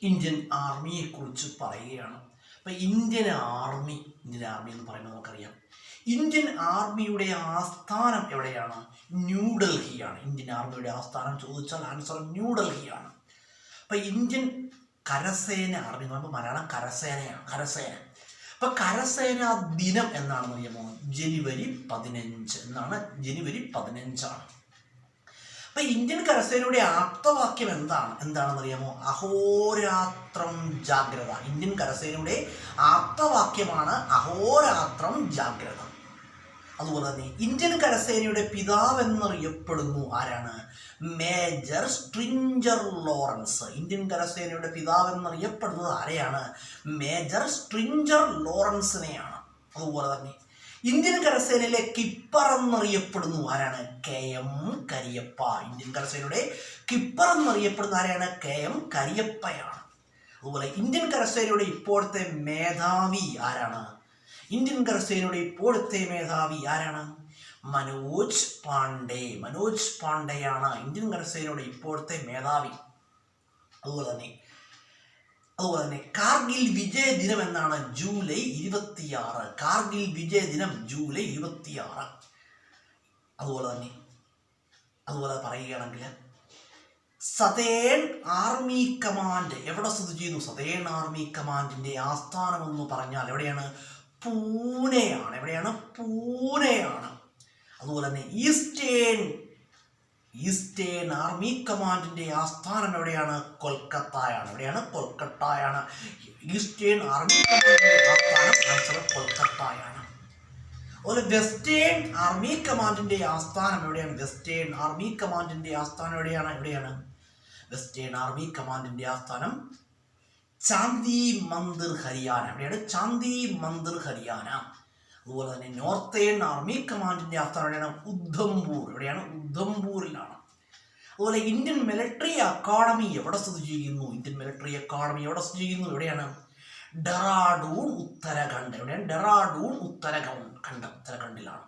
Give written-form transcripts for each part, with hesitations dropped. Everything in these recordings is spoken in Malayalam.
ഇന്ത്യൻ ആർമിയെക്കുറിച്ച് പറയുകയാണ്. അപ്പം ഇന്ത്യൻ ആർമി എന്ന് പറയുമ്പോൾ നമുക്കറിയാം, ഇന്ത്യൻ ആർമിയുടെ ആസ്ഥാനം എവിടെയാണ്? ന്യൂഡൽഹിയാണ്. ഇന്ത്യൻ ആർമിയുടെ ആസ്ഥാനം ചോദിച്ചാൽ ആൻസർ ന്യൂഡൽഹിയാണ്. അപ്പം ഇന്ത്യൻ കരസേന, ആർമി എന്ന് പറയുമ്പോൾ മലയാളം കരസേനയാണ്, കരസേന. അപ്പം കരസേനാ ദിനം എന്നാണെന്ന് അറിയാമോ? ജനുവരി 15 എന്നാണ്. ജനുവരി 15ആണ്. അപ്പം ഇന്ത്യൻ കരസേനയുടെ ആപ്തവാക്യം എന്താണെന്ന് അറിയാമോ? അഹോരാത്രം ജാഗ്രത. ഇന്ത്യൻ കരസേനയുടെ ആപ്തവാക്യമാണ് അഹോരാത്രം ജാഗ്രത. അതുപോലെ തന്നെ ഇന്ത്യൻ കരസേനയുടെ പിതാവ് എന്നറിയപ്പെടുന്നു ആരാണ്? Major സ്ട്രിഞ്ചർ Lawrence. ഇന്ത്യൻ കരസേനയുടെ പിതാവ് എന്നറിയപ്പെടുന്നത് ആരെയാണ്? മേജർ സ്ട്രിഞ്ചർ ലോറൻസിനെയാണ്. അതുപോലെ തന്നെ ഇന്ത്യൻ കരസേനയിലെ കിപ്പർ എന്നറിയപ്പെടുന്നു ആരാണ്? KM കരിയപ്പ. ഇന്ത്യൻ കരസേനയുടെ കിപ്പർ എന്നറിയപ്പെടുന്ന ആരെയാണ്? KM കരിയപ്പയാണ്. അതുപോലെ ഇന്ത്യൻ കരസേനയുടെ ഇപ്പോഴത്തെ മേധാവി ആരാണ്? ഇന്ത്യൻ കരസേനയുടെ ഇപ്പോഴത്തെ മേധാവി ആരാണ്? മനോജ് പാണ്ഡെ. മനോജ് പാണ്ഡെയാണ് ഇന്ത്യൻ കരസേനയുടെ ഇപ്പോഴത്തെ മേധാവി. അതുപോലെ തന്നെ കാർഗിൽ വിജയ ദിനം എന്നാണ്? ജൂലൈ 26. കാർഗിൽ വിജയ ദിനം ജൂലൈ 26. അതുപോലെ പറയുകയാണെങ്കിൽ സതേൺ ആർമി കമാൻഡ് എവിടെ സ്ഥിതി ചെയ്യുന്നു? സതേൺ ആർമി കമാൻഡിന്റെ ആസ്ഥാനം എന്ന് പറഞ്ഞാൽ എവിടെയാണ്? പൂനെയാണ്. എവിടെയാണ്? പൂനെയാണ്. അതുപോലെ തന്നെ ഈസ്റ്റേൺ ആർമി കമാൻഡിന്റെ ആസ്ഥാനം എവിടെയാണ്? കൊൽക്കത്തയാണ്. എവിടെയാണ്? കൊൽക്കത്തയാണ്. ഈസ്റ്റേൺ ആർമി കമാൻഡിന്റെ ആസ്ഥാനം കൊൽക്കത്തയാണ്. അതുപോലെ വെസ്റ്റേൺ ആർമി കമാൻഡിന്റെ ആസ്ഥാനം എവിടെയാണ്? വെസ്റ്റേൺ ആർമി കമാൻഡിന്റെ ആസ്ഥാനം എവിടെയാണ്? വെസ്റ്റേൺ ആർമി കമാൻഡിന്റെ ആസ്ഥാനം ചാന്ദി മന്ദിർ, ഹരിയാന. എവിടെയാണ്? ചാന്ദി മന്ദിർ, ഹരിയാന. അതുപോലെ തന്നെ നോർത്തേൺ ആർമി കമാൻഡിന്റെ ആസ്ഥാനം എവിടെയാണ്? ഉദ്ധംപൂർ. എവിടെയാണ്? ഉദ്ധംപൂരിലാണ്. അതുപോലെ ഇന്ത്യൻ മിലിറ്ററി അക്കാഡമി എവിടെ സ്ഥിതി ചെയ്യുന്നു? ഇന്ത്യൻ മിലിറ്ററി അക്കാഡമി എവിടെ സ്ഥിതി ചെയ്യുന്നു? എവിടെയാണ്? ഡെറാഡൂൺ, ഉത്തരാഖണ്ഡ്. എവിടെയാണ്? ഡെറാഡൂൺ, ഉത്തരാഖണ്ഡിലാണ്.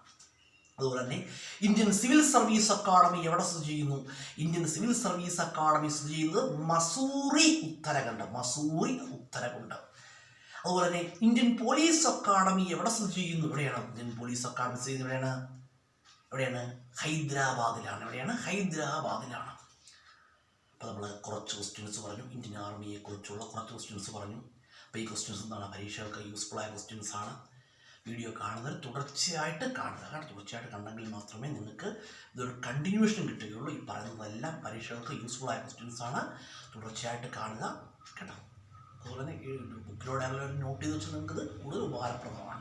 അതുപോലെ തന്നെ ഇന്ത്യൻ സിവിൽ സർവീസ് അക്കാഡമി എവിടെ സ്ഥിതി ചെയ്യുന്നു? ഇന്ത്യൻ സിവിൽ സർവീസ് അക്കാഡമി സ്ഥിതി ചെയ്യുന്നത് മസൂറി, ഉത്തരാഖണ്ഡ്. അതുപോലെ തന്നെ ഇന്ത്യൻ പോലീസ് അക്കാഡമി എവിടെ സ്ഥിതി ചെയ്യുന്നു? എവിടെയാണ്? ഇന്ത്യൻ പോലീസ് അക്കാഡമി സ്ഥിതി ചെയ്യുന്നത് എവിടെയാണ്? ഹൈദരാബാദിലാണ്. എവിടെയാണ്? ഹൈദരാബാദിലാണ്. അപ്പോൾ നമ്മൾ കുറച്ച് ക്വസ്റ്റ്യൻസ് പറഞ്ഞു, ഇന്ത്യൻ ആർമിയെ കുറിച്ചുള്ള കുറച്ച് ക്വസ്റ്റ്യൻസ് പറഞ്ഞു. അപ്പോൾ ഈ ക്വസ്റ്റ്യൻസ് എന്താണ്? പരീക്ഷകൾക്ക് യൂസ്ഫുൾ ആയ ക്വസ്റ്റ്യൻസ് ആണ്. വീഡിയോ കാണുന്നവർ തുടർച്ചയായിട്ട് കാണുക. തുടർച്ചയായിട്ട് കണ്ടെങ്കിൽ മാത്രമേ നിങ്ങൾക്ക് ഇതൊരു കണ്ടിന്യൂഷൻ കിട്ടുകയുള്ളൂ. ഈ പറയുന്നതെല്ലാം പരീക്ഷകൾക്ക് യൂസ്ഫുൾ ആയ ക്വസ്റ്റ്യൻസ് ആണ്. തുടർച്ചയായിട്ട് കാണുക കേട്ടോ. അതുപോലെ തന്നെ ബുക്കിലൂടെ നോട്ട് ചെയ്ത് വെച്ചാൽ നിങ്ങൾക്ക് കൂടുതൽ ഉപകാരപ്രദമാണ്.